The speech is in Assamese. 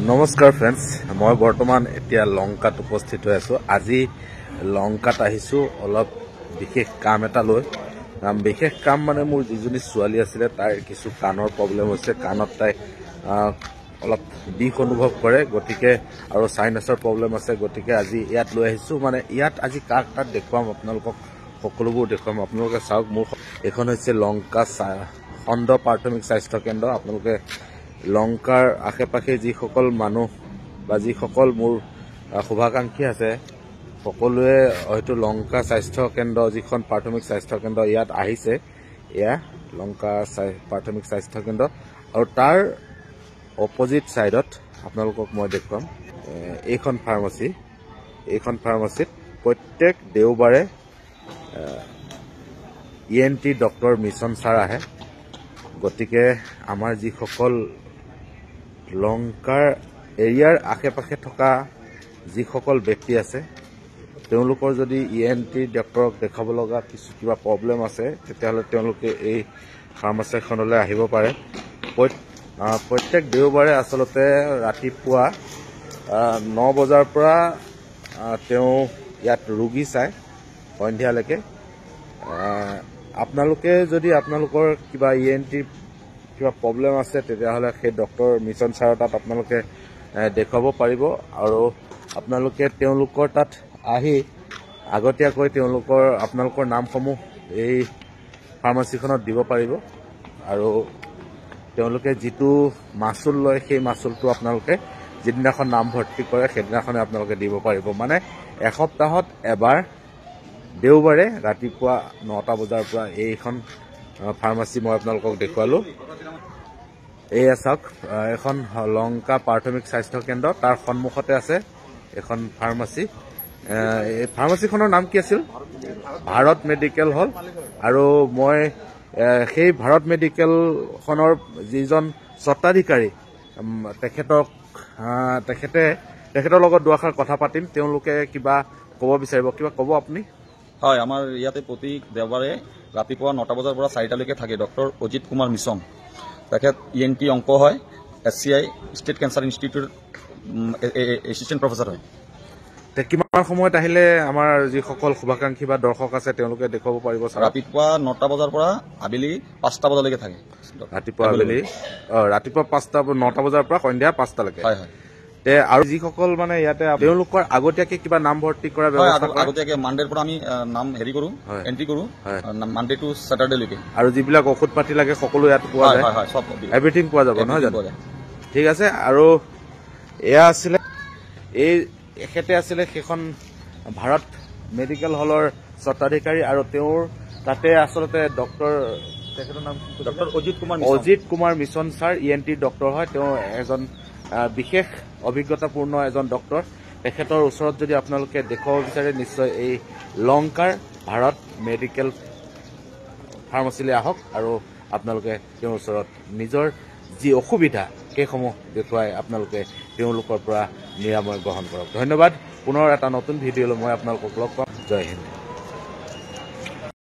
নমস্কাৰ ফ্ৰেণ্ডছ, মই বৰ্তমান এতিয়া লংকাত উপস্থিত হৈ আছো। আজি লংকাত আহিছো অলপ বিশেষ কাম এটা লৈ। বিশেষ কাম মানে মোৰ যিজনী ছোৱালী আছিলে তাইৰ কিছু কাণৰ প্ৰব্লেম হৈছে। কাণত তাই অলপ বিষ অনুভৱ কৰে, গতিকে আৰু সাইনাছৰ প্ৰব্লেম আছে। গতিকে আজি ইয়াত লৈ আহিছো। মানে ইয়াত আজি কাক কাক দেখুৱাম আপোনালোকক, সকলোবোৰ দেখুৱাম। আপোনালোকে চাওক, মোৰ এখন হৈছে লংকা খণ্ড প্ৰাথমিক স্বাস্থ্য কেন্দ্ৰ। আপোনালোকে লংকাৰ আশে পাশে যিসকল মানুহ বা যিসকল মোৰ শুভাকাংক্ষী আছে, সকলোৱে হয়তো লংকা স্বাস্থ্য কেন্দ্ৰ, যিখন প্ৰাথমিক স্বাস্থ্য কেন্দ্ৰ ইয়াত আহিছে। এয়া লংকা প্ৰাথমিক স্বাস্থ্য কেন্দ্ৰ, আৰু তাৰ অপজিট ছাইডত আপোনালোকক মই দেখুৱাম এইখন ফাৰ্মাচী। এইখন ফাৰ্মাচীত প্ৰত্যেক দেওবাৰে ENT ডক্টৰ মিছন ছাৰ আহে। গতিকে আমাৰ যিসকল লংকাৰ এৰিয়াৰ আশে পাশে থকা যিসকল ব্যক্তি আছে, তেওঁলোকৰ যদি ENT ডক্টৰক দেখাব লগা কিছু কিবা প্ৰব্লেম আছে, তেতিয়াহ'লে তেওঁলোকে এই ফাৰ্মাচীখনলৈ আহিব পাৰে। প্ৰত্যেক দেওবাৰে আচলতে ৰাতিপুৱা 9 বজাৰ পৰা তেওঁ ইয়াত ৰোগী চায় সন্ধিয়ালৈকে। আপোনালোকে যদি আপোনালোকৰ কিবা ENT কিবা প্ৰব্লেম আছে, তেতিয়াহ'লে সেই ডক্টৰ মিছন ছাৰৰ তাত আপোনালোকে দেখুৱাব পাৰিব। আৰু আপোনালোকে তেওঁলোকৰ তাত আহি আগতীয়াকৈ আপোনালোকৰ নামসমূহ এই ফাৰ্মাচীখনত দিব পাৰিব। আৰু তেওঁলোকে যিটো মাচুল লয়, সেই মাচুলটো আপোনালোকে যিদিনাখন নাম ভৰ্তি কৰে সেইদিনাখনে আপোনালোকে দিব পাৰিব। মানে এসপ্তাহত এবাৰ দেওবাৰে ৰাতিপুৱা 9টা বজাৰ পৰা এইখন ফাৰ্মাচী মই আপোনালোকক দেখুৱালোঁ। এয়া চাওক, এখন লংকা প্ৰাথমিক স্বাস্থ্য কেন্দ্ৰ, তাৰ সন্মুখতে আছে এখন ফাৰ্মাচী। এই ফাৰ্মাচীখনৰ নাম কি আছিল? Bharat medical hall. আৰু মই সেই ভাৰত মেডিকেলখনৰ যিজন স্বত্বাধিকাৰী, তেখেতৰ লগত দুআষাৰ কথা পাতিম। তেওঁলোকে কিবা ক'ব বিচাৰিব। কিবা ক'ব আপুনি? হয়, আমাৰ ইয়াতে প্ৰতি দেওবাৰে ৰাতিপুৱা 9টা বজাৰ পৰা 4টালৈকে থাকে ডক্টৰ অজিত কুমাৰ মিছন। তেখেত ENT অংক হয়, SCI ষ্টেট কেঞ্চাৰ ইনষ্টিটিউটৰ এছিষ্টেণ্ট প্ৰফেচাৰ হয়। কিমান সময়ত আহিলে আমাৰ যিসকল শুভাকাংক্ষী বা দৰ্শক আছে তেওঁলোকে দেখুৱাব পাৰিব? ৰাতিপুৱা 9টা বজাৰ পৰা আবেলি 5টা বজালৈকে থাকে। ৰাতিপুৱা 9টা বজাৰ পৰা সন্ধিয়া 5টালৈকে। হয় হয়। আৰু যিসকল মানে ইয়াতে তেওঁলোকৰ আগতীয়াকে কিবা নাম ভৰ্তি কৰা ব্যৱস্থা কৰে? আগতীয়াকে মানডেৰ পৰা আমি নাম এন্ট্ৰি কৰো, মানডে টু স্যাটাৰডেলৈকে। আৰু যিবিলাক ঔষধ পাতি লাগে সকলো ইয়াত পোৱা যায়? এভৰিথিং পোৱা যাব, নহয় জানো? ঠিক আছে। আৰু এয়া আছিলে এখেতে আছিলে সেইখন ভাৰত মেডিকেল হলৰ স্বত্বাধিকাৰী। আৰু তেওঁৰ তাতে আচলতে তেখেতৰ নাম doctor Ajit Kumar mission sir ENT doctor হয়। তেওঁ এজন বিশেষ অভিজ্ঞতাপূৰ্ণ এজন ডক্টৰ। তেখেতৰ ওচৰত যদি আপোনালোকে দেখুৱাব বিচাৰে, নিশ্চয় এই লংকাৰ ভাৰত মেডিকেল ফাৰ্মাচীলৈ আহক আৰু আপোনালোকে তেওঁৰ ওচৰত নিজৰ যি অসুবিধা সেইসমূহ দেখুৱাই আপোনালোকে তেওঁলোকৰ পৰা নিৰাময় গ্ৰহণ কৰক। ধন্যবাদ। পুনৰ এটা নতুন ভিডিঅ'লৈ মই আপোনালোকক লগ পাম। জয় হিন্দ।